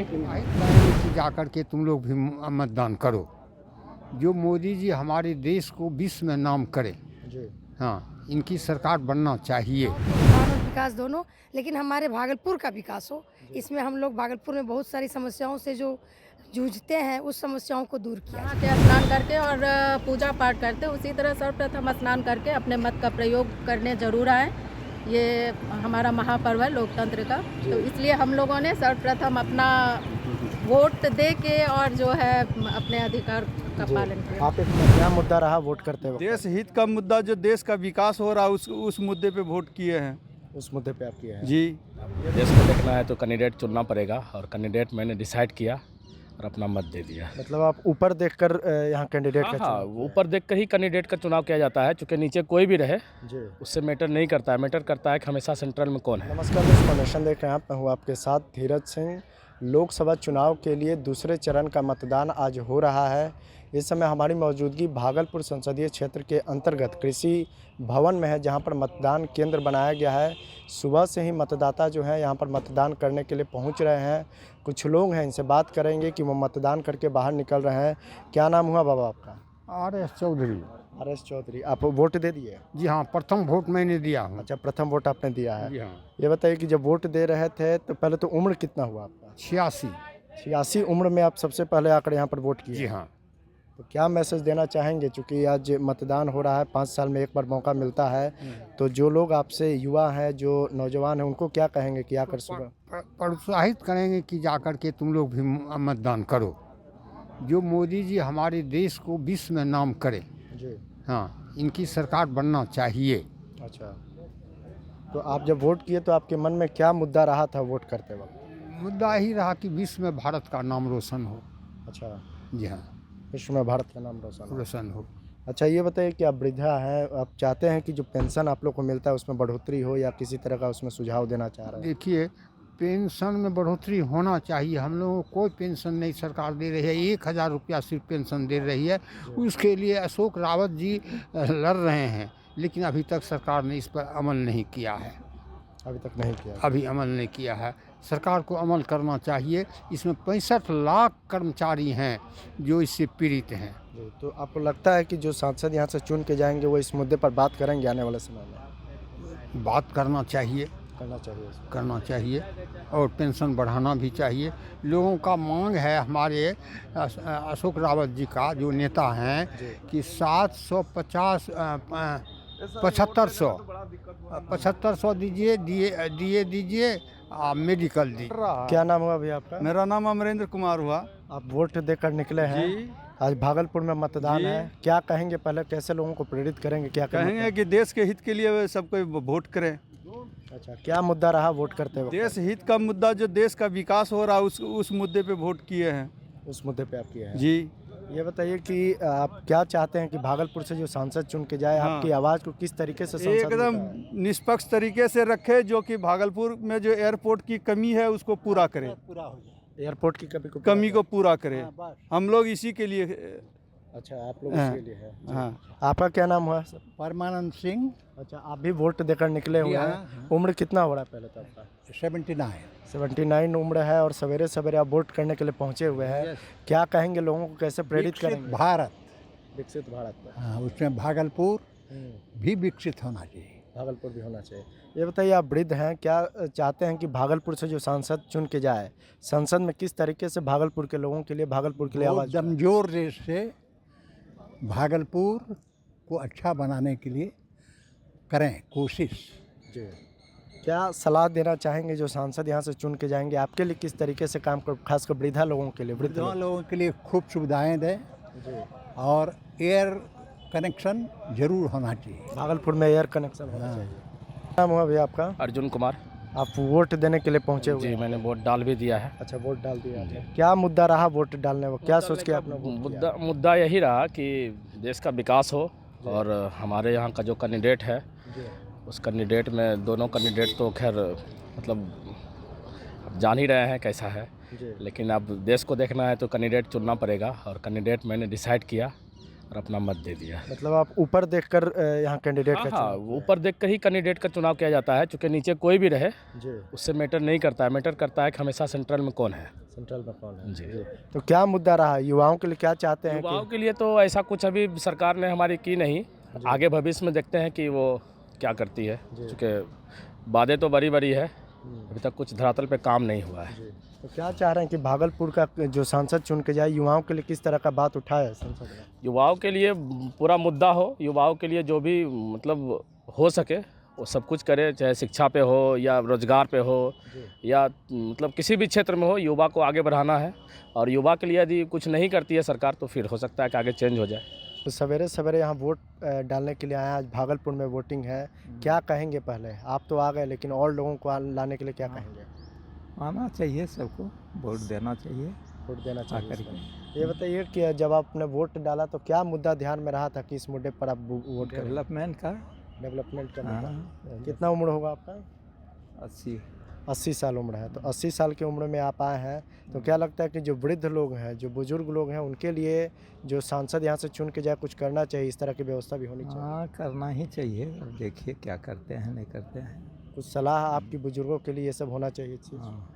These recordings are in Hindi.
कि जाकर के तुम लोग भी मतदान करो, जो मोदी जी हमारे देश को विश्व में नाम करे। हाँ, इनकी सरकार बनना चाहिए। और विकास दोनों, लेकिन हमारे भागलपुर का विकास हो। इसमें हम लोग भागलपुर में बहुत सारी समस्याओं से जो जूझते हैं, उस समस्याओं को दूर किया जाए। नहाते स्नान करके और पूजा पाठ करते, उसी तरह सर्वप्रथम स्नान करके अपने मत का प्रयोग करने जरूर आए। ये हमारा महापर्व है लोकतंत्र का, तो इसलिए हम लोगों ने सर्वप्रथम अपना वोट दे के और जो है अपने अधिकार का पालन किया। आप एक क्या मुद्दा रहा वोट करते वक्त? देश हित का मुद्दा, जो देश का विकास हो रहा है उस मुद्दे पे वोट किए हैं। उस मुद्दे पे आप किए हैं? जी, देश को देखना है तो कैंडिडेट चुनना पड़ेगा, और कैंडिडेट मैंने डिसाइड किया और अपना मत दे दिया। मतलब आप ऊपर देखकर यहाँ कैंडिडेट का हाँ, चुनाव किया है? ऊपर देखकर ही कैंडिडेट का चुनाव किया जाता है, क्योंकि नीचे कोई भी रहे जी। उससे मैटर नहीं करता है। मैटर करता है कि हमेशा सेंट्रल में कौन है। नमस्कार दोस्तों, नेशन देख रहे हैं आप, मैं हूँ आपके साथ धीरज सिंह। लोकसभा चुनाव के लिए दूसरे चरण का मतदान आज हो रहा है। इस समय हमारी मौजूदगी भागलपुर संसदीय क्षेत्र के अंतर्गत कृषि भवन में है, जहां पर मतदान केंद्र बनाया गया है। सुबह से ही मतदाता जो है यहां पर मतदान करने के लिए पहुंच रहे हैं। कुछ लोग हैं, इनसे बात करेंगे कि वो मतदान करके बाहर निकल रहे हैं। क्या नाम हुआ बाबा आपका? RS चौधरी। RS चौधरी। आप वोट दे दिए? जी हाँ, प्रथम वोट मैंने दिया हूँ। अच्छा, प्रथम वोट आपने दिया है। जी हाँ। ये बताइए कि जब वोट दे रहे थे तो पहले तो उम्र कितना हुआ आपका? 86। 86 उम्र में आप सबसे पहले आकर यहाँ पर वोट किए? जी हाँ। तो क्या मैसेज देना चाहेंगे, चूँकि आज मतदान हो रहा है, 5 साल में एक बार मौका मिलता है, तो जो लोग आपसे युवा हैं, जो नौजवान हैं, उनको क्या कहेंगे कि आकर सुबह प्रोत्साहित करेंगे कि जाकर के तुम लोग भी मतदान करो, जो मोदी जी हमारे देश को विश्व में नाम करे। जी। हाँ, इनकी सरकार बनना चाहिए। अच्छा, तो आप जब वोट किए तो आपके मन में क्या मुद्दा रहा था वोट करते वक्त? मुद्दा ही रहा कि विश्व में भारत का नाम रोशन हो। अच्छा, जी हाँ, विश्व में भारत का नाम रोशन हो। हो। अच्छा, ये बताइए कि आप वृद्धा हैं, आप चाहते हैं कि जो पेंशन आप लोग को मिलता है उसमें बढ़ोतरी हो, या किसी तरह का उसमें सुझाव देना चाह रहे हैं? देखिए, पेंशन में बढ़ोतरी होना चाहिए। हम लोगों को कोई पेंशन नहीं सरकार दे रही है। 1000 रुपया सिर्फ पेंशन दे रही है। उसके लिए अशोक रावत जी लड़ रहे हैं, लेकिन अभी तक सरकार ने इस पर अमल नहीं किया है। अभी तक नहीं किया? अभी अमल नहीं किया है। सरकार को अमल करना चाहिए। इसमें 65 लाख कर्मचारी हैं जो इससे पीड़ित हैं। जी, तो आपको लगता है कि जो सांसद यहाँ से चुन के जाएंगे वो इस मुद्दे पर बात करेंगे आने वाले समय में? बात करना चाहिए। करना चाहिए और पेंशन बढ़ाना भी चाहिए। लोगों का मांग है, हमारे अशोक रावत जी का जो नेता हैं, कि 750 7500 दीजिए मेडिकल दी। क्या नाम हुआ भैया आपका? मेरा नाम अमरेंद्र कुमार हुआ। आप वोट देकर निकले हैं। जी। आज भागलपुर में मतदान जी। है, क्या कहेंगे? पहले कैसे लोगों को प्रेरित करेंगे, क्या कहेंगे कि देश के हित के लिए सबको वोट करें। अच्छा, क्या मुद्दा रहा वोट करते वक्त? देश हित का मुद्दा, जो देश का विकास हो रहा है उस मुद्दे पे वोट किए हैं। उस मुद्दे पे आप किए हैं? जी। ये बताइए कि आप क्या चाहते हैं कि भागलपुर से जो सांसद चुन के जाए, हाँ। आपकी आवाज़ को किस तरीके से संसद में एकदम उठाए? निष्पक्ष तरीके से रखे, जो कि भागलपुर में जो एयरपोर्ट की कमी है उसको पूरा करे। एयरपोर्ट की कमी को पूरा करे। हम लोग इसी के लिए। अच्छा, आप लोग हाँ। इसके लिए है। हाँ। आपका क्या नाम हुआ? परमानंद सिंह। अच्छा, आप भी वोट देकर निकले हुए हैं। उम्र कितना हो रहा है पहले तो आपका? 79 उम्र है, और सवेरे सवेरे आप वोट करने के लिए पहुंचे हुए हैं। क्या कहेंगे, लोगों को कैसे प्रेरित करेंगे? विकसित भारत पर। हाँ, उसमें भागलपुर भी विकसित होना चाहिए। भागलपुर भी होना चाहिए। ये बताइए, आप वृद्ध हैं, क्या चाहते हैं कि भागलपुर से जो सांसद चुन के जाए, संसद में किस तरीके से भागलपुर के लोगों के लिए, भागलपुर के लिए आवाज़ उठाए? जोर से भागलपुर को अच्छा बनाने के लिए करें कोशिश। जी। क्या सलाह देना चाहेंगे जो सांसद यहाँ से चुन के जाएंगे, आपके लिए किस तरीके से काम कर, खासकर वृद्धा लोगों के लिए? वृद्ध लोगों के लिए खूब सुविधाएं दें जी। और एयर कनेक्शन जरूर होना चाहिए। भागलपुर में एयर कनेक्शन होना चाहिए। नाम हुआ भैया आपका? अर्जुन कुमार। आप वोट देने के लिए पहुँचे हुए जी, हैं? मैंने वोट डाल भी दिया है। अच्छा, वोट डाल दिया आपने। क्या मुद्दा रहा वोट डालने में, क्या सोच के आपने वोट किया? मुद्दा यही रहा कि देश का विकास हो, और हमारे यहाँ का जो कैंडिडेट है, उस कैंडिडेट में दोनों कैंडिडेट तो खैर मतलब अब जान ही रहे हैं कैसा है, लेकिन अब देश को देखना है तो कैंडिडेट चुनना पड़ेगा, और कैंडिडेट मैंने डिसाइड किया और अपना मत दे दिया। मतलब आप ऊपर देखकर यहाँ कैंडिडेट का हाँ, चुनाव ऊपर देख कर ही कैंडिडेट का चुनाव किया जाता है, क्योंकि नीचे कोई भी रहे जी उससे मैटर नहीं करता है। मैटर करता है कि हमेशा सेंट्रल में कौन है। सेंट्रल में कौन है जी। तो क्या मुद्दा रहा युवाओं के लिए, क्या चाहते हैं युवाओं के लिए तो ऐसा कुछ अभी सरकार ने हमारी की नहीं, आगे भविष्य में देखते हैं कि वो क्या करती है, क्योंकि वादे तो बड़ी बड़ी है, अभी तक कुछ धरातल पे काम नहीं हुआ है। तो क्या चाह रहे हैं कि भागलपुर का जो सांसद चुन के जाए, युवाओं के लिए किस तरह का बात उठाए संसद में? युवाओं के लिए पूरा मुद्दा हो, युवाओं के लिए जो भी मतलब हो सके वो सब कुछ करे, चाहे शिक्षा पे हो या रोजगार पे हो या मतलब किसी भी क्षेत्र में हो, युवा को आगे बढ़ाना है। और युवा के लिए यदि कुछ नहीं करती है सरकार तो फिर हो सकता है कि आगे चेंज हो जाए। तो सवेरे सवेरे यहाँ वोट डालने के लिए आए, आज भागलपुर में वोटिंग है, क्या कहेंगे? पहले आप तो आ गए, लेकिन और लोगों को लाने के लिए क्या कहेंगे? आना चाहिए, सबको वोट देना चाहिए। वोट देना चाहिए। आकर ये बताइए कि जब आपने वोट डाला तो क्या मुद्दा ध्यान में रहा था कि इस मुद्दे पर आप वोट करें? डेवलपमेंट का। डेवलपमेंट का मुद्दा। हाँ, कितना उम्र होगा आपका? 80 साल उम्र है। तो 80 साल की उम्र में आप आए हैं, तो क्या लगता है कि जो वृद्ध लोग हैं, जो बुजुर्ग लोग हैं, उनके लिए जो सांसद यहाँ से चुन के जाए कुछ करना चाहिए, इस तरह की व्यवस्था भी होनी चाहिए? हाँ, करना ही चाहिए। अब देखिए क्या करते हैं नहीं करते हैं। कुछ सलाह आपकी बुजुर्गों के लिए ये सब होना चाहिए चीज़? हाँ,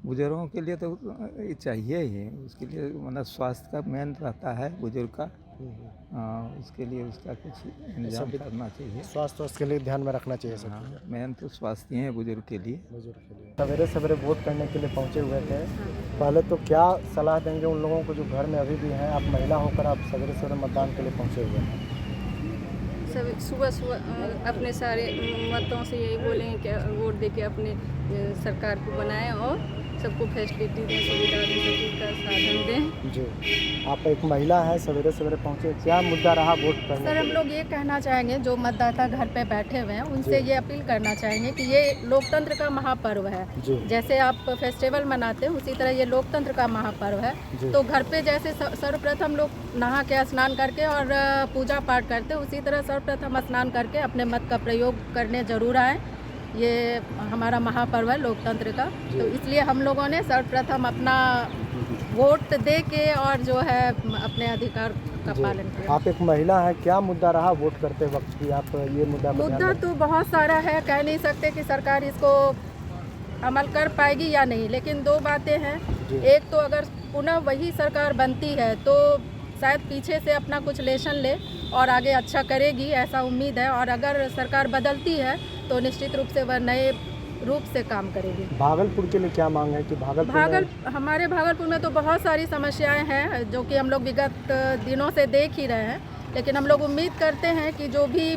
बुजुर्गों के लिए तो ये चाहिए ही। उसके लिए मतलब स्वास्थ्य का मेन रहता है बुजुर्ग का। हाँ, उसके लिए उसका कुछ इंतजाम करना चाहिए। स्वास्थ्य के लिए ध्यान में रखना चाहिए सब। हाँ, मेन तो स्वास्थ्य ही है बुजुर्ग के लिए। सवेरे सवेरे वोट करने के लिए पहुंचे हुए थे, पहले तो क्या सलाह देंगे उन लोगों को जो घर में अभी भी हैं? आप महिला होकर आप सवेरे सवेरे मतदान के लिए पहुंचे हुए हैं। सब सुबह अपने सारे मतों से यही बोलेंगे कि वोट दे के अपने सरकार को बनाएं और सबको फैसिलिटी दें, सुविधा दें, सब चीज़ का साधन दें। जी, आप एक महिला है, सवेरे सवेरे पहुंचे, क्या मुद्दा रहा वोट करने? सर, हम लोग ये कहना चाहेंगे जो मतदाता घर पे बैठे हुए हैं उनसे ये अपील करना चाहेंगे कि ये लोकतंत्र का महापर्व है। जैसे आप फेस्टिवल मनाते हैं उसी तरह ये लोकतंत्र का महापर्व है। तो घर पे जैसे सर्वप्रथम लोग नहा के स्नान करके और पूजा पाठ करते हैं, उसी तरह सर्वप्रथम स्नान करके अपने मत का प्रयोग करने जरूर आए। ये हमारा महापर्व है लोकतंत्र का, तो इसलिए हम लोगों ने सर्वप्रथम अपना वोट दे के और जो है अपने अधिकार का पालन किया। आप एक महिला है, क्या मुद्दा रहा वोट करते वक्त की? आप ये मुद्दा तो बहुत सारा है, कह नहीं सकते कि सरकार इसको अमल कर पाएगी या नहीं, लेकिन दो बातें हैं। एक तो अगर पुनः वही सरकार बनती है तो शायद पीछे से अपना कुछ लेसन ले और आगे अच्छा करेगी, ऐसा उम्मीद है। और अगर सरकार बदलती है तो निश्चित रूप से वह नए रूप से काम करेगी। भागलपुर के लिए क्या मांग है कि हमारे भागलपुर में तो बहुत सारी समस्याएं हैं जो कि हम लोग विगत दिनों से देख ही रहे हैं, लेकिन हम लोग उम्मीद करते हैं कि जो भी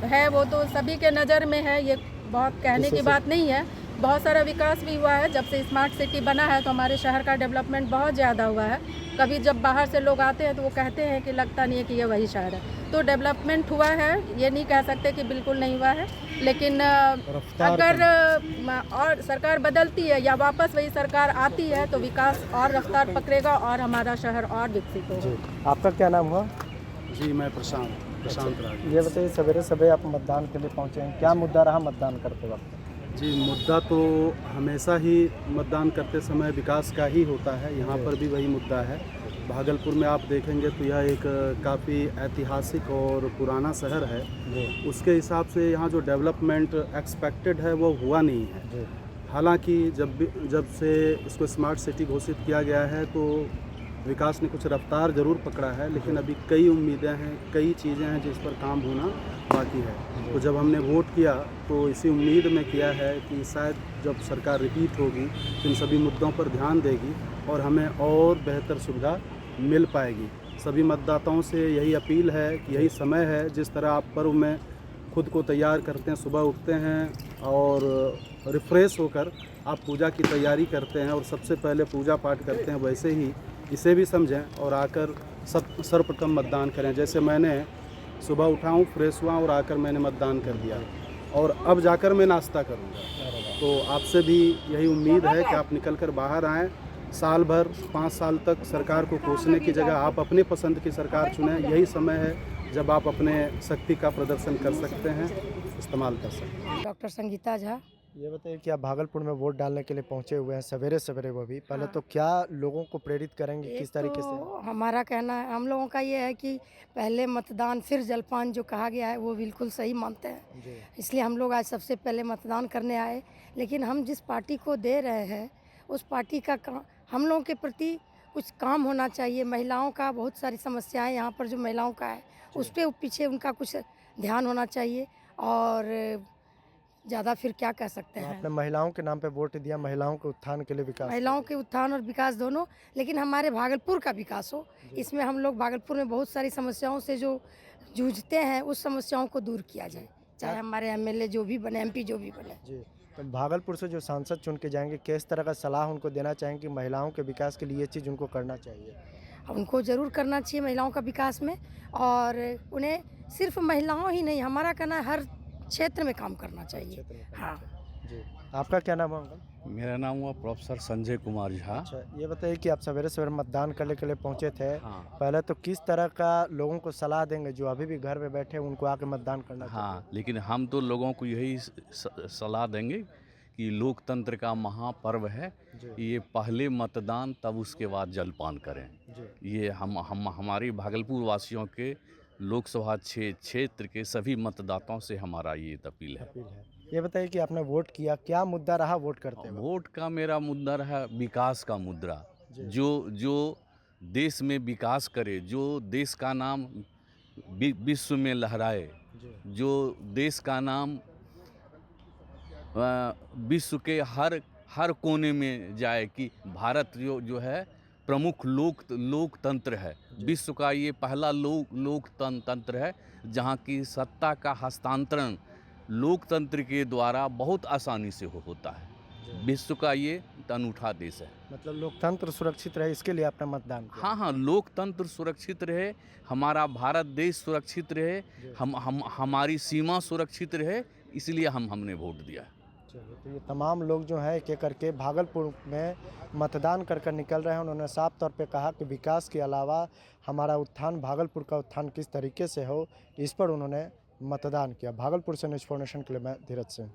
है वो तो सभी के नज़र में है। ये बहुत कहने की बात नहीं है, बहुत सारा विकास भी हुआ है। जब से स्मार्ट सिटी बना है तो हमारे शहर का डेवलपमेंट बहुत ज़्यादा हुआ है। कभी जब बाहर से लोग आते हैं तो वो कहते हैं कि लगता नहीं है कि ये वही शहर है। तो डेवलपमेंट हुआ है, ये नहीं कह सकते कि बिल्कुल नहीं हुआ है, लेकिन अगर और सरकार बदलती है या वापस वही सरकार आती है तो विकास और रफ्तार पकड़ेगा और हमारा शहर और विकसित होगा। आपका क्या नाम हुआ? जी, मैं प्रशांत राज। ये बताइए, सवेरे सवेरे आप मतदान के लिए पहुँचे हैं, क्या मुद्दा रहा मतदान करते वक्त? जी, मुद्दा तो हमेशा ही मतदान करते समय विकास का ही होता है। यहाँ पर भी वही मुद्दा है। भागलपुर में आप देखेंगे तो यह एक काफ़ी ऐतिहासिक और पुराना शहर है। उसके हिसाब से यहाँ जो डेवलपमेंट एक्सपेक्टेड है वो हुआ नहीं है। हालांकि जब से इसको स्मार्ट सिटी घोषित किया गया है तो विकास ने कुछ रफ्तार ज़रूर पकड़ा है, लेकिन अभी कई उम्मीदें हैं, कई चीज़ें हैं जिस पर काम होना बाकी है। तो जब हमने वोट किया तो इसी उम्मीद में किया है कि शायद जब सरकार रिपीट होगी तो इन सभी मुद्दों पर ध्यान देगी और हमें और बेहतर सुविधा मिल पाएगी। सभी मतदाताओं से यही अपील है कि यही समय है, जिस तरह आप पर्व में खुद को तैयार करते हैं, सुबह उठते हैं और रिफ़्रेश होकर आप पूजा की तैयारी करते हैं और सबसे पहले पूजा पाठ करते हैं, वैसे ही इसे भी समझें और आकर सर्वप्रथम मतदान करें। जैसे मैंने सुबह उठा हूँ, फ्रेश हुआ और आकर मैंने मतदान कर दिया और अब जाकर मैं नाश्ता करूँगा। तो आपसे भी यही उम्मीद है कि आप निकल कर बाहर आएँ। साल भर 5 साल तक सरकार को कोसने की जगह आप अपने पसंद की सरकार चुनें। यही समय है जब आप अपने शक्ति का प्रदर्शन कर सकते हैं, इस्तेमाल कर सकते हैं। डॉक्टर संगीता झा। ये बताइए कि आप भागलपुर में वोट डालने के लिए पहुंचे हुए हैं सवेरे सवेरे, वो भी पहले हाँ। तो क्या लोगों को प्रेरित करेंगे, एक किस तरीके से? तो हमारा कहना है, हम लोगों का ये है कि पहले मतदान फिर जलपान जो कहा गया है वो बिल्कुल सही मानते हैं। जी इसलिए हम लोग आज सबसे पहले मतदान करने आए। लेकिन हम जिस पार्टी को दे रहे हैं उस पार्टी का हम लोगों के प्रति कुछ काम होना चाहिए। महिलाओं का बहुत सारी समस्याएं यहाँ पर जो महिलाओं का है उस पर पीछे उनका कुछ ध्यान होना चाहिए। और ज़्यादा फिर क्या कह सकते तो हैं। आपने महिलाओं के नाम पे वोट दिया, महिलाओं के उत्थान के लिए, विकास महिलाओं के उत्थान और विकास दोनों, लेकिन हमारे भागलपुर का विकास हो। इसमें हम लोग भागलपुर में बहुत सारी समस्याओं से जो जूझते हैं उस समस्याओं को दूर किया जाए, चाहे हमारे एमएलए जो भी बने, एमपी जो भी बने। जी। तो भागलपुर से जो सांसद चुन के जाएंगे, किस तरह का सलाह उनको देना चाहेंगे कि महिलाओं के विकास के लिए ये चीज़ उनको करना चाहिए? उनको ज़रूर करना चाहिए महिलाओं का विकास में, और उन्हें सिर्फ महिलाओं ही नहीं, हमारा कहना है हर क्षेत्र में काम करना चाहिए। क्षेत्र में करना हाँ। जी। आपका क्या नाम है अंकल? मेरा नाम हुआ प्रोफेसर संजय कुमार झा। अच्छा, ये बताइए कि आप सवेरे सवेरे मतदान करने के लिए पहुंचे थे। हाँ पहले तो किस तरह का लोगों को सलाह देंगे जो अभी भी घर में बैठे हैं, उनको आके मतदान करना हाँ, लेकिन हम तो लोगों को यही सलाह देंगे कि लोकतंत्र का महापर्व है। जी। ये पहले मतदान तब उसके बाद जलपान करें। जी। ये हम हमारी भागलपुर वासियों के लोकसभा क्षेत्र के सभी मतदाताओं से हमारा ये अपील है। अपील है। ये बताइए कि आपने वोट किया, क्या मुद्दा रहा वोट करते वक्त? वोट का मेरा मुद्दा रहा विकास का मुद्दा, जी। जो देश में विकास करे, जो देश का नाम विश्व में लहराए, जी। जो देश का नाम विश्व के हर कोने में जाए कि भारत जो है प्रमुख लोकतंत्र है। विश्व का ये पहला लोकतंत्र है जहाँ की सत्ता का हस्तांतरण लोकतंत्र के द्वारा बहुत आसानी से होता है। विश्व का ये अनूठा देश है। मतलब लोकतंत्र सुरक्षित रहे, इसके लिए आपने मतदान किया? हाँ, लोकतंत्र सुरक्षित रहे, हमारा भारत देश सुरक्षित रहे, हमारी सीमा सुरक्षित रहे, इसलिए हमने वोट दिया। चलिए, तो ये तमाम लोग जो हैं एक एक करके भागलपुर में मतदान कर निकल रहे हैं। उन्होंने साफ तौर पे कहा कि विकास के अलावा हमारा उत्थान, भागलपुर का उत्थान किस तरीके से हो, इस पर उन्होंने मतदान किया। भागलपुर से न्यूज़ 4 नेशन के लिए मैं धीरज सिंह।